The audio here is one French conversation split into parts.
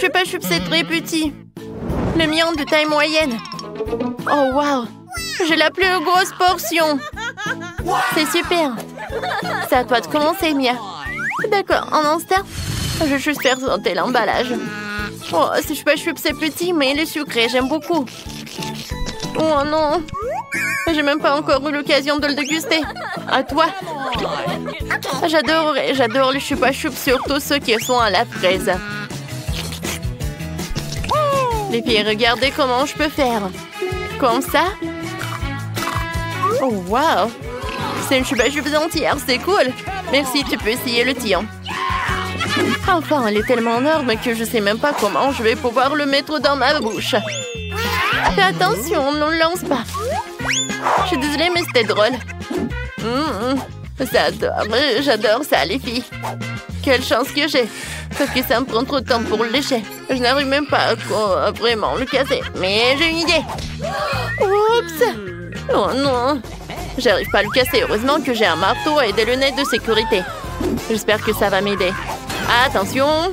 Chupa Chups, c'est très petit. Le mien de taille moyenne. Oh, wow. J'ai la plus grosse portion. C'est super. C'est à toi de commencer, Mia. D'accord, en instant, je vais juste faire sauter l'emballage. Oh, ce Chupa Chups, c'est petit, mais il est sucré. J'aime beaucoup. Oh non. J'ai même pas encore eu l'occasion de le déguster. À toi. J'adore les Chupa Chups, surtout ceux qui sont à la fraise. Les filles, regardez comment je peux faire. Comme ça. Oh, wow. C'est une Chupa Chups entière, c'est cool. Merci, tu peux essayer le tien. Enfin, elle est tellement énorme que je sais même pas comment je vais pouvoir le mettre dans ma bouche. Fais attention, ne le lance pas. Je suis désolée, mais c'était drôle. J'adore ça, les filles. Quelle chance que j'ai. Sauf que ça me prend trop de temps pour le lécher. Je n'arrive même pas à vraiment le casser. Mais j'ai une idée. Oups. Oh non. J'arrive pas à le casser. Heureusement que j'ai un marteau et des lunettes de sécurité. J'espère que ça va m'aider. Attention.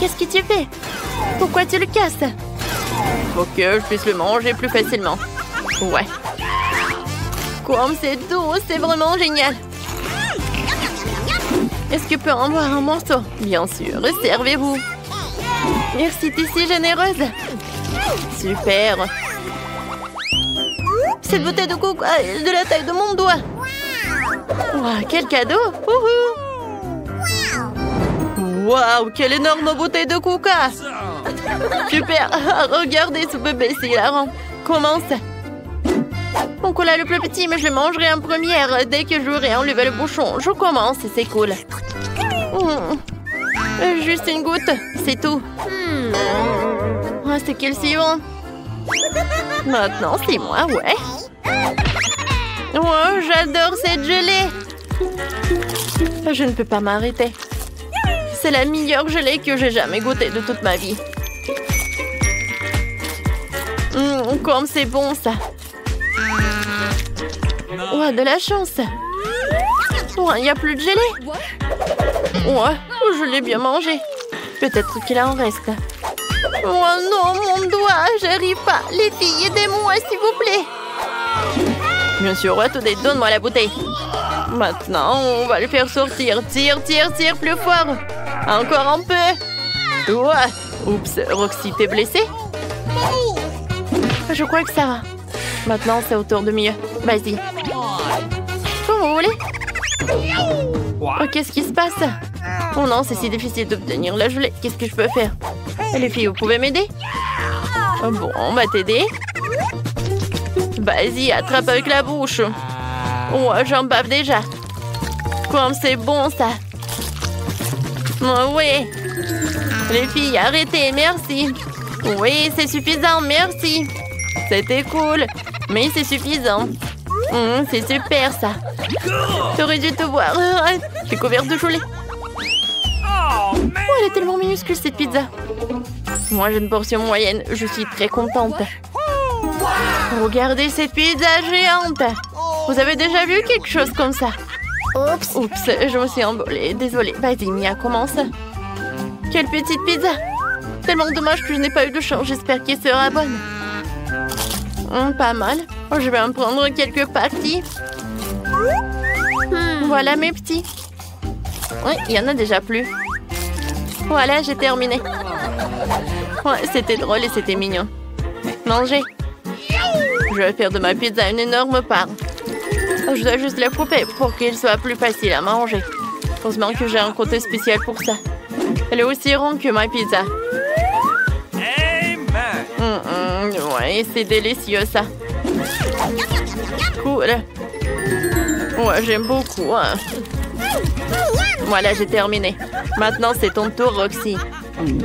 Qu'est-ce que tu fais? Pourquoi tu le casses? Pour que je puisse le manger plus facilement. Ouais. Comme c'est doux, c'est vraiment génial. Est-ce que je peux en avoir un morceau? Bien sûr, servez-vous. Merci, t'es si généreuse. Super. Cette bouteille de coco est de la taille de mon doigt. Wow, quel cadeau. Waouh, quelle énorme bouteille de coca. Super. Regardez ce bébé, c'est hilarant. Commence. Mon cola le plus petit, mais je le mangerai en première dès que j'aurai enlevé le bouchon. Je commence, c'est cool. Juste une goutte, c'est tout. C'est quel suivant? Maintenant, c'est moi, ouais. Oh, j'adore cette gelée. Je ne peux pas m'arrêter. C'est la meilleure gelée que j'ai jamais goûtée de toute ma vie. Comme c'est bon, ça. Ouais, de la chance. Ouais, il n'y a plus de gelée. Ouais, je l'ai bien mangé. Peut-être qu'il en reste. Oh non, mon doigt, j'arrive pas. Les filles, aidez-moi, s'il vous plaît. Bien sûr, ouais, tout donne-moi la bouteille. Maintenant, on va le faire sortir. Tire, tire, tire plus fort. Encore un peu. Ouais. Oups, Roxy, t'es blessée? Je crois que ça va. Maintenant, c'est au tour de Mia. Vas-y. Comme vous voulez. Oh, qu'est-ce qui se passe? Oh non, c'est si difficile d'obtenir la gelée. Qu'est-ce que je peux faire? Et les filles, vous pouvez m'aider? Bon, on va t'aider. Vas-y, attrape avec la bouche. Oh, j'en bave déjà. Comme c'est bon, ça. Oh, oui. Les filles, arrêtez, merci. Oui, c'est suffisant, merci. C'était cool, mais c'est suffisant. C'est super, ça. T'aurais dû te voir. T'es couverte de gelée. Oh, elle est tellement minuscule, cette pizza. Moi, j'ai une portion moyenne. Je suis très contente. Regardez cette pizza géante. Vous avez déjà vu quelque chose comme ça? Oups, je me suis embolée. Désolée. Vas-y, Mia, commence. Quelle petite pizza. Tellement dommage que je n'ai pas eu de chance. J'espère qu'elle sera bonne. Pas mal. Je vais en prendre quelques parties. Voilà mes petits. Oui, il y en a déjà plus. Voilà, j'ai terminé. Ouais, c'était drôle et c'était mignon. Mangez. Je vais faire de ma pizza une énorme part. Je dois juste la couper pour qu'il soit plus facile à manger. Heureusement que j'ai un côté spécial pour ça. Elle est aussi ronde que ma pizza. Ouais, c'est délicieux, ça. Cool. Ouais, j'aime beaucoup. Hein. Voilà, j'ai terminé. Maintenant, c'est ton tour, Roxy.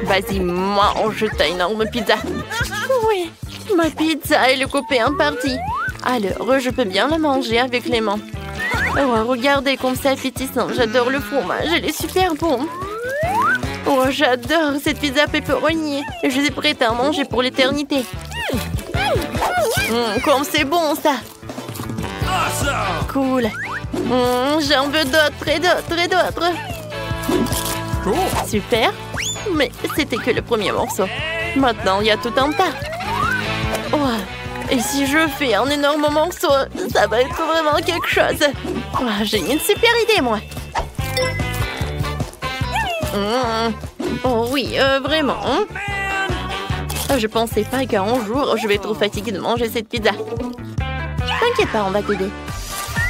Vas-y, mange ta énorme pizza. Oui, ma pizza, elle est coupée en partie. Alors, je peux bien la manger avec les mains. Oh, regardez comme c'est appétissant. J'adore le fromage, elle est super bon. Oh, j'adore cette pizza pepperoni. Je suis prête à en manger pour l'éternité. Comme c'est bon, ça. Cool. J'en veux d'autres et d'autres et d'autres. Super. Mais c'était que le premier morceau. Maintenant, il y a tout un tas. Oh. Et si je fais un énorme morceau, ça va être vraiment quelque chose. Oh, j'ai une super idée, moi. Oh oui, vraiment. Je pensais pas qu'un jour, je vais être trop fatiguée de manger cette pizza. T'inquiète pas, on va t'aider.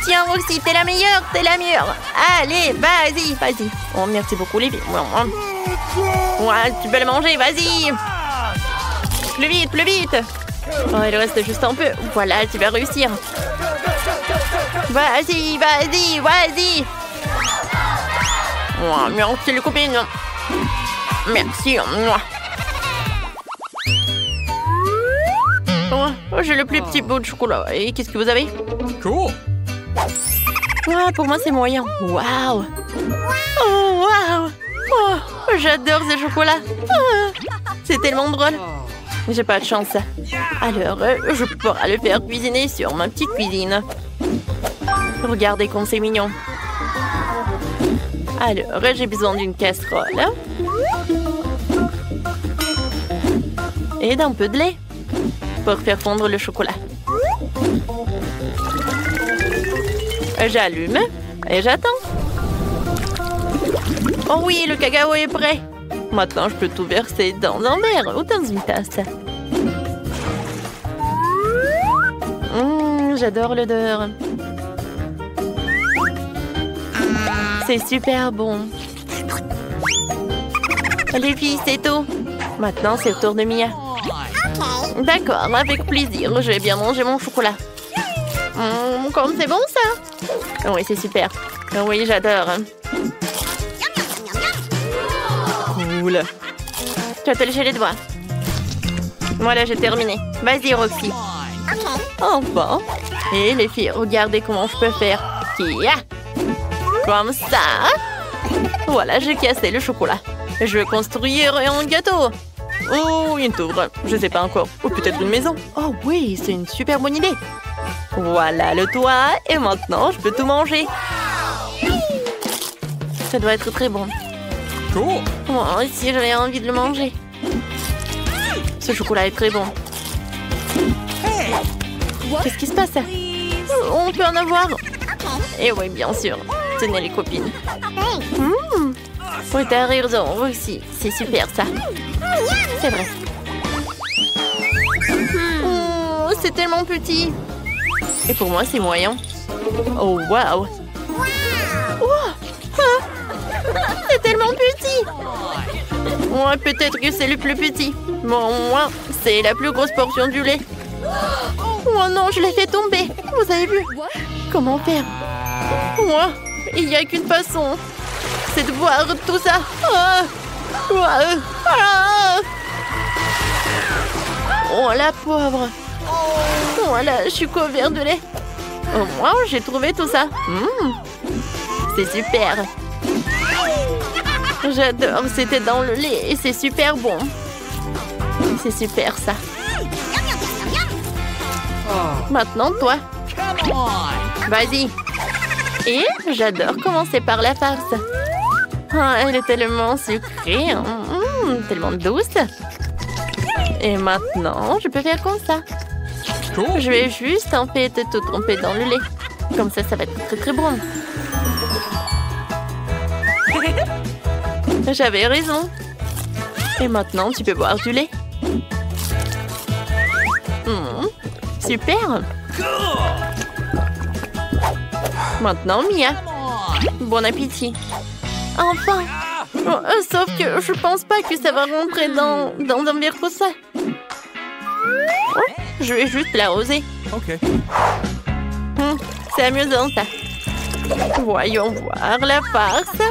Tiens, Roxy, t'es la meilleure, t'es la meilleure. Allez, vas-y, vas-y. Oh, merci beaucoup, les filles. Ouais, tu peux le manger, vas-y. Plus vite, plus vite. Oh, il reste juste un peu. Voilà, tu vas réussir. Vas-y, vas-y, vas-y. Oh, merci, les copines. Merci. Oh, j'ai le plus petit bout de chocolat. Et qu'est-ce que vous avez? Cool. Ah, pour moi, c'est moyen. Waouh. Oh, waouh. Oh, j'adore ce chocolat. C'est tellement drôle. J'ai pas de chance. Alors, je pourrais le faire cuisiner sur ma petite cuisine. Regardez comme c'est mignon. Alors, j'ai besoin d'une casserole. Et d'un peu de lait pour faire fondre le chocolat. J'allume et j'attends. Oh oui, le cacao est prêt. Maintenant, je peux tout verser dans un verre ou dans une tasse. J'adore l'odeur. C'est super bon. Les filles, c'est tout. Maintenant, c'est le tour de Mia. D'accord, avec plaisir. Je vais bien manger mon chocolat. Comme c'est bon, ça. Oui, c'est super. Oui, j'adore. Cool. Tu vas te lécher les doigts. Voilà, j'ai terminé. Vas-y, Roxy. Enfin. Et les filles, regardez comment je peux faire. Comme ça. Voilà, j'ai cassé le chocolat. Je vais construire un gâteau. Oh, une tour. Je sais pas encore. Ou peut-être une maison. Oh oui, c'est une super bonne idée. Voilà le toit. Et maintenant, je peux tout manger. Ça doit être très bon. Cool. Moi aussi, j'avais envie de le manger. Ce chocolat est très bon. Qu'est-ce qui se passe? On peut en avoir? Eh oui, bien sûr. Tenez les copines. Oui, t'as raison aussi. C'est super, ça. C'est vrai. C'est tellement petit. Et pour moi, c'est moyen. Oh, waouh. C'est tellement petit. Ouais, peut-être que c'est le plus petit. Bon, moi, c'est la plus grosse portion du lait. Oh non, je l'ai fait tomber. Vous avez vu? Comment faire? Moi, il n'y a qu'une façon. C'est de boire tout ça. Oh, la pauvre. Voilà, je suis couvert de lait. Au moins, j'ai trouvé tout ça. C'est super. J'adore, c'était dans le lait et c'est super bon. C'est super, ça. Maintenant, toi. Vas-y. Et j'adore commencer par la farce. Elle est tellement sucrée. Tellement douce. Et maintenant, je peux faire comme ça. Je vais juste en fait tout tremper dans le lait. Comme ça, ça va être très très bon. J'avais raison. Et maintenant, tu peux boire du lait. Super. Maintenant, Mia. Bon appétit. Enfin. Sauf que je pense pas que ça va rentrer dans un verre comme ça. Je vais juste l'arroser. Ok. C'est amusant, ça. Voyons voir la farce.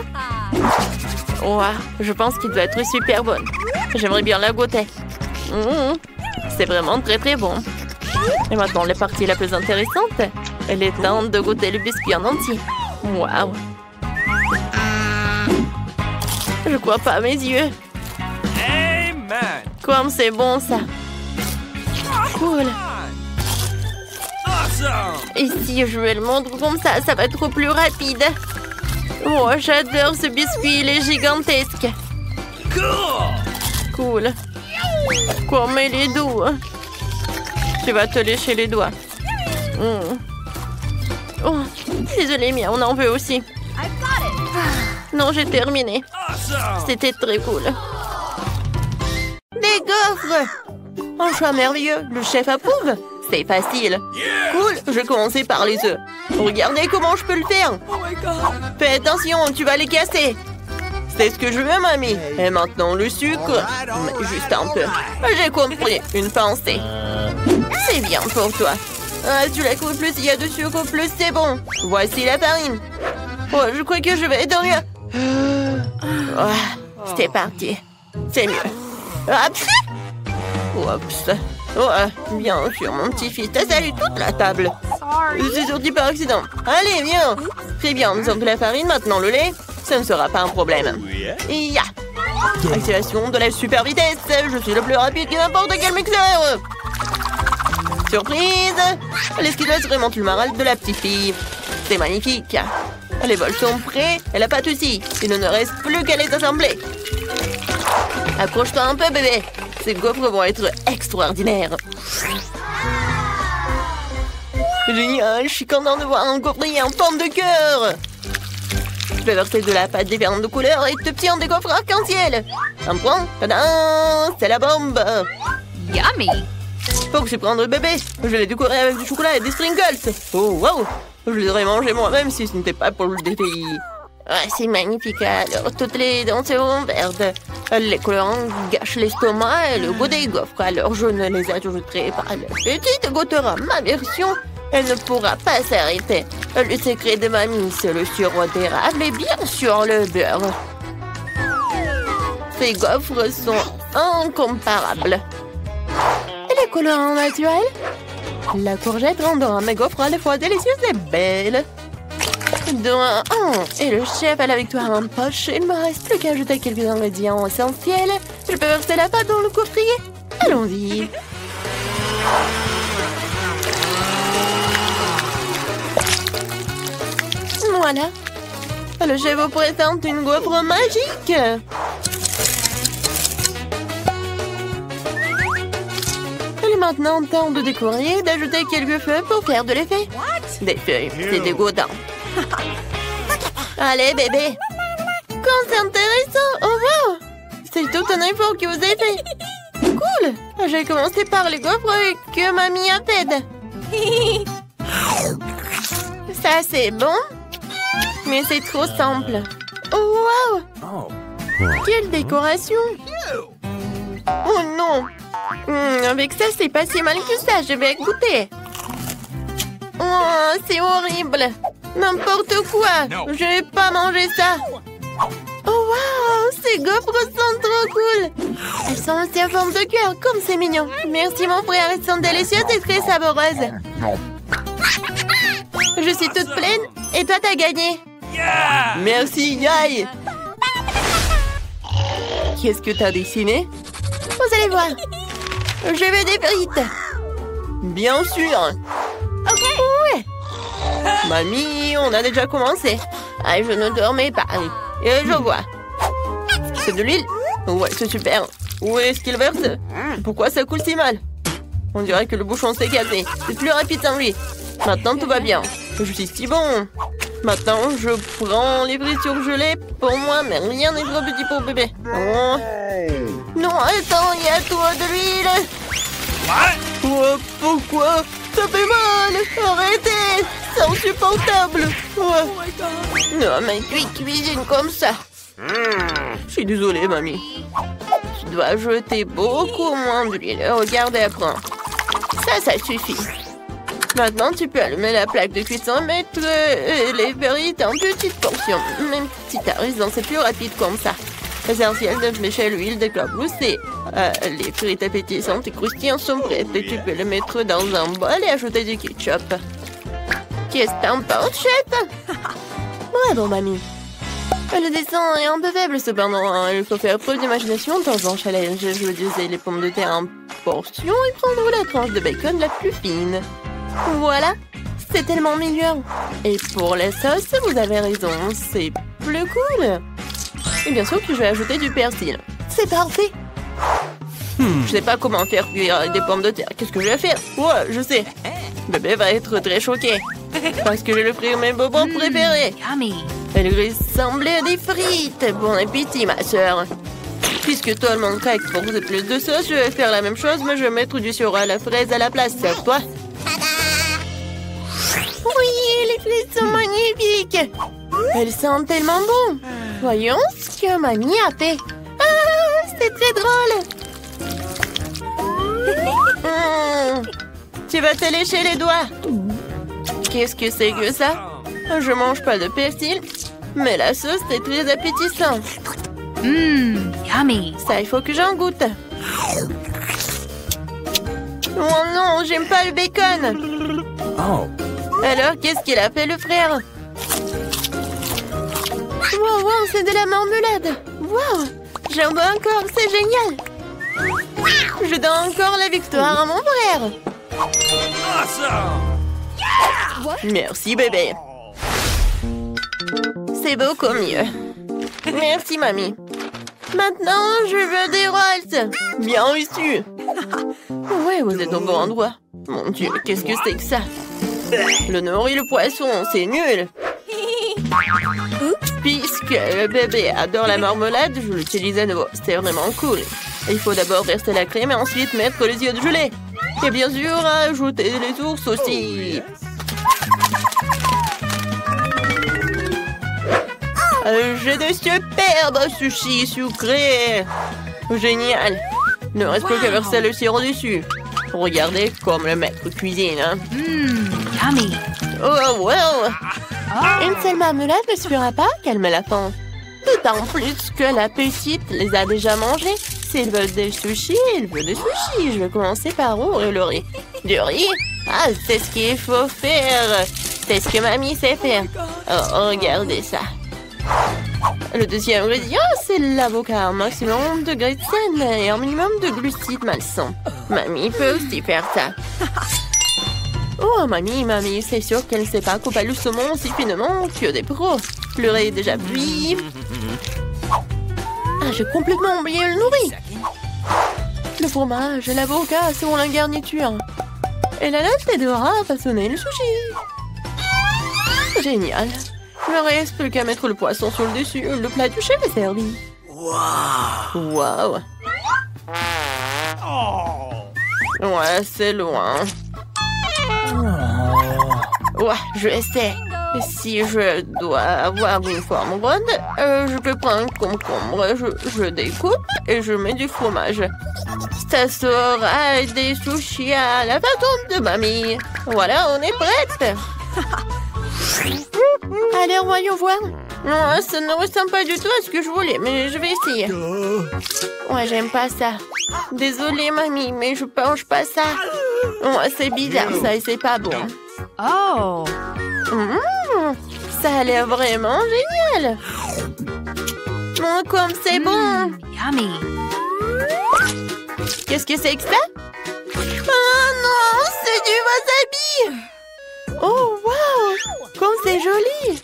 Wow, je pense qu'il doit être super bonne. J'aimerais bien la goûter. C'est vraiment très très bon. Et maintenant, la partie la plus intéressante. Elle est temps de goûter le biscuit en entier. Waouh. Je crois pas à mes yeux. Amen. Comme c'est bon, ça. Cool. Awesome. Et si je vais le montre comme ça, ça va être plus rapide. Oh, j'adore ce biscuit, il est gigantesque. Cool. Quoi, les doigts. Tu vas te lécher les doigts. Oh, désolée, Mia, on en veut aussi. Non, j'ai terminé. C'était très cool. Des gaufres! Un choix merveilleux. Le chef approuve. C'est facile. Cool, je vais commencer par les œufs. Regardez comment je peux le faire. Fais attention, tu vas les casser. C'est ce que je veux, mamie. Et maintenant, le sucre. Mais juste un peu. J'ai compris. Une pincée. C'est bien pour toi. Ah, tu la coupes, plus il y a de sucre, plus c'est bon. Voici la farine. Oh, je crois que je vais dormir. Oh, c'est parti. C'est mieux. Oups. Oups. Oh, bien sûr, mon petit-fils. T'as salué toute la table. C'est sorti par accident. Allez, viens. Très bien, nous avons de la farine, maintenant le lait. Ça ne sera pas un problème. Ya. Activation de la super vitesse. Je suis le plus rapide que n'importe quel mixeur. Surprise. L'esquiveuse remonte le moral de la petite fille. C'est magnifique. Les vols sont prêts. Elle a pas de soucis. Il ne reste plus qu'à les assembler. Accroche-toi un peu, bébé. Ces gaufres vont être extraordinaires. Génial, je suis content de voir un gaufrier en forme de cœur. Je vais verser de la pâte différente de couleurs et t'obtiens des gaufres arc-en-ciel. Un point, tadam, c'est la bombe. Yummy! Faut que je prenne le bébé. Je l'ai décoré avec du chocolat et des sprinkles. Oh, wow. Je les aurais mangés moi-même si ce n'était pas pour le défi. Ouais, c'est magnifique. Alors, toutes les dents seront vertes. Les colorants gâchent l'estomac et le goût des gaufres. Alors, je ne les ajouterai pas. La petite goûtera ma version. Elle ne pourra pas s'arrêter. Le secret de mamie, c'est le sirop d'érable et bien sûr le beurre. Ces gaufres sont incomparables. Et les colorants naturels? La courgette rendant mes gaufres à la fois délicieuses et belles. Et le chef a la victoire en poche. Il ne me reste plus qu'à ajouter quelques ingrédients essentiels. Je peux verser la pâte dans le coffrier. Allons-y. Voilà. Le chef vous présente une gaufre magique. Il est maintenant temps de décorer et d'ajouter quelques feuilles pour faire de l'effet. Des feuilles, c'est dégoûtant. Allez, bébé. Quand c'est intéressant. Oh, wow. C'est tout un effort que vous avez fait. Cool. J'ai commencé par les gaufres que mamie a faites. Ça, c'est bon. Mais c'est trop simple. Oh, wow. Quelle décoration. Oh, non. Avec ça, c'est pas si mal que ça. Je vais goûter. Oh, c'est horrible. N'importe quoi. Je vais pas manger ça. Oh, wow. Ces gaufres sont trop cool. Elles sont aussi en forme de cœur. Comme c'est mignon. Merci, mon frère. Elles sont délicieuses et très savoreuses. Je suis toute pleine. Et toi, t'as gagné. Merci, Guy. Qu'est-ce que t'as dessiné? Vous allez voir. Je veux des frites. Bien sûr. Ok. Ouais. Mamie, on a déjà commencé. Ah, je ne dormais pas. Et je vois. C'est de l'huile? Ouais, c'est super. Où est-ce qu'il verse? Pourquoi ça coule si mal? On dirait que le bouchon s'est cassé. C'est plus rapide sans lui. Maintenant, tout va bien. Je suis si bon. Maintenant, je prends les frites surgelées pour moi, mais rien n'est trop petit pour bébé. Oh. Non, attends, il y a trop de l'huile. Oh, pourquoi? Ça fait mal. Arrêtez. C'est insupportable. Oh. Non, mais tu cuisines comme ça. Je suis désolée, mamie. Tu dois jeter beaucoup moins d'huile. Regarde et apprends. Ça suffit. Maintenant, tu peux allumer la plaque de cuisson et mettre les frites en petites portions. Même si t'as raison, c'est plus rapide comme ça. Essentiel de flécher l'huile d'éclaboussée. Les frites appétissantes et croustillantes sont prêtes. Et tu peux les mettre dans un bol et ajouter du ketchup. Qu'est-ce que t'en penses, chef? Bravo, mamie. Le dessin est un peu faible, cependant. Il faut faire preuve d'imagination dans un challenge. Je disais les pommes de terre en portions et prendre la tranche de bacon la plus fine. Voilà, c'est tellement meilleur. Et pour la sauce, vous avez raison, c'est plus cool. Et bien sûr que je vais ajouter du persil. c'est parfait. Je sais pas comment faire cuire des pommes de terre. Qu'est-ce que je vais faire? Ouais, je sais. Bébé va être très choqué. Parce que je vais lui offrir mes bonbons préférés. Elles ressemblaient à des frites. Bon appétit, ma soeur. Puisque tout le monde craque pour plus de sauce, je vais faire la même chose, mais je vais mettre du sirop à la fraise à la place. Serve-toi. Oui, les frites sont magnifiques. Elles sentent tellement bon. Voyons ce que mamie a fait. Ah, c'est très drôle. Tu vas te lécher les doigts. Qu'est-ce que c'est que ça? Je mange pas de persil, mais la sauce est très appétissante. Yummy. Ça, il faut que j'en goûte. Oh non, j'aime pas le bacon. Oh. Alors, qu'est-ce qu'il a fait, le frère? Wow, wow, c'est de la marmelade. Wow, j'en veux encore, c'est génial. Je donne encore la victoire à mon frère. Awesome. Merci, bébé. C'est beaucoup mieux. Merci, mamie. Maintenant, je veux des rolls. Bien reçu. Ouais, vous êtes au bon endroit. Mon Dieu, qu'est-ce que c'est que ça? Le nord et le poisson, c'est nul. Puisque le bébé adore la marmelade, je l'utilise à nouveau. C'est vraiment cool. Il faut d'abord verser la crème et ensuite mettre les yeux de gelée. Et bien sûr, ajouter les ours aussi. J'ai de superbes sushis sucrés. Génial. Il ne reste plus qu'à verser le sirop dessus. Regardez comme le maître cuisine. Hein. Yummy. Oh, wow. Une seule marmelade ne suffira pas à calmer la faim. D'autant plus que la petite les a déjà mangés. S'ils veulent des sushis, ils veulent des sushis. Je vais commencer par ouvrir le riz. Du riz? Ah, c'est ce qu'il faut faire. C'est ce que mamie sait faire. Oh, regardez ça. Le deuxième ingrédient, c'est l'avocat. Un maximum de glycine et un minimum de glucides malsains. Mamie peut aussi faire ça. Oh, mamie, c'est sûr qu'elle ne sait pas couper le saumon aussi finement que des pros. Le riz est déjà cuit. Ah, j'ai complètement oublié le nourri. Le fromage et l'avocat sont la garniture. Et la latte aidera à façonner le sushi. Génial. Il ne reste plus qu'à mettre le poisson sur le dessus. Le plat du chef est servi. Wow. Ouais, c'est loin. Ouais, je sais. Si je dois avoir une forme ronde, je peux prendre un concombre, je découpe et je mets du fromage. Ça sera des sushis à la façon de mamie. Voilà, on est prête. Allez, voyons voir. Non, ça ne ressemble pas du tout à ce que je voulais, mais je vais essayer. Ouais, j'aime pas ça. Désolée, mamie, mais je mange pas ça. Ouais, c'est bizarre ça et c'est pas bon. Oh. Ça a l'air vraiment génial. Oh, comme c'est bon. Yummy. Qu'est-ce que c'est que ça? Oh non, c'est du wasabi. Oh, wow. Comme c'est joli.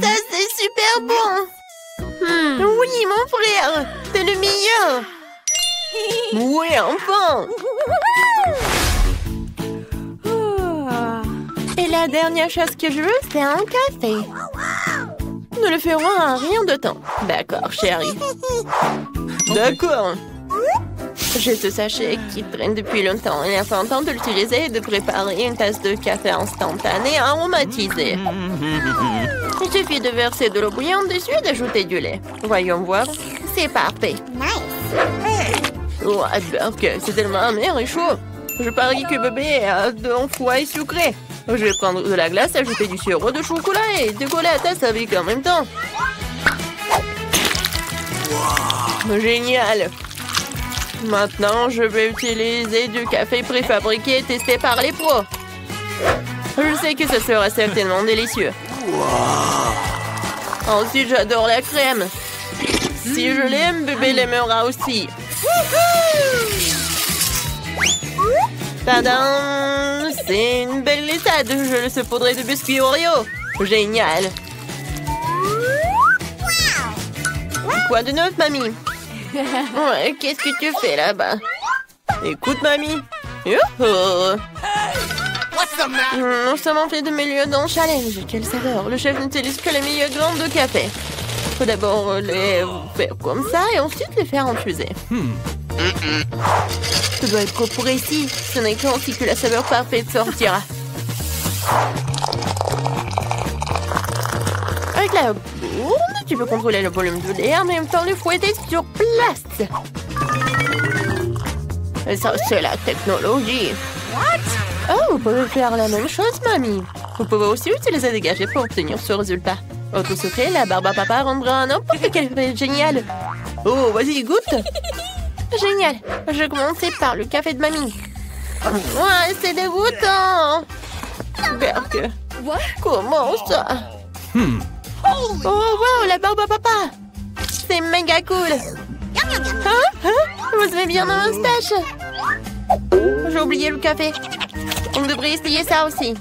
Ça, c'est super bon. Oui, mon frère. C'est le meilleur. Oui, enfin. Et la dernière chose que je veux, c'est un café. Nous le ferons en rien de temps. D'accord, chérie. D'accord. J'ai ce sachet qui traîne depuis longtemps. Il est enfin temps de l'utiliser et de préparer une tasse de café instantané aromatisé. Il suffit de verser de l'eau bouillante dessus et d'ajouter du lait. Voyons voir. C'est parfait. Oh, Burke, c'est tellement amer et chaud. Je parie que bébé a un foie sucré. Je vais prendre de la glace, ajouter du sirop de chocolat et décoller la tasse avec en même temps. Génial. Maintenant, je vais utiliser du café préfabriqué testé par les pros. Je sais que ça sera certainement délicieux. Ensuite, j'adore la crème. Si je l'aime, bébé l'aimera aussi. Tadam! C'est une belle glissade. Je le saupoudrai de biscuits Oreo. Génial. Quoi de neuf, mamie? Ouais, qu'est-ce que tu fais là-bas? Écoute, mamie. Youhou! Nous sommes en fait de milieu dans le challenge. Quelle saveur! Le chef n'utilise que les meilleures glandes de café. Faut d'abord les faire comme ça et ensuite les faire infuser. Ça doit être trop précis. Ce n'est qu'ainsi que la saveur parfaite sortira. Avec la bourne, tu peux contrôler le volume de l'air, en même temps le fouetter sur place. Et ça, c'est la technologie. Oh, vous pouvez faire la même chose, mamie. Vous pouvez aussi utiliser des gadgets pour obtenir ce résultat. Autre secret, la barbe à papa rendra n'importe quel fait génial. Oh, vas-y, goûte. Génial. Je vais commencer par le café de mamie. Ouais, c'est dégoûtant. Berk. Comment ça? Oh, wow, la barbe à papa. C'est méga cool. Vous avez bien un moustache. J'ai oublié le café. On devrait essayer ça aussi.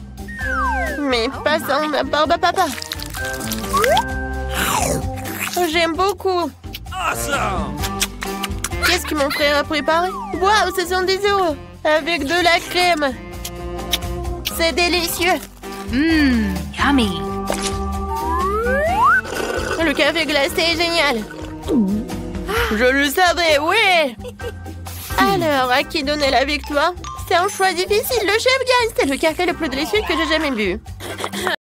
Mais pas sans la barbe à papa. J'aime beaucoup. Awesome! Qu'est-ce que mon frère a préparé? Waouh, ce sont des œufs avec de la crème. C'est délicieux. Yummy. Le café glacé est génial. Je le savais, oui. Alors, à qui donner la victoire? C'est un choix difficile. Le chef gagne. C'est le café le plus délicieux que j'ai jamais bu.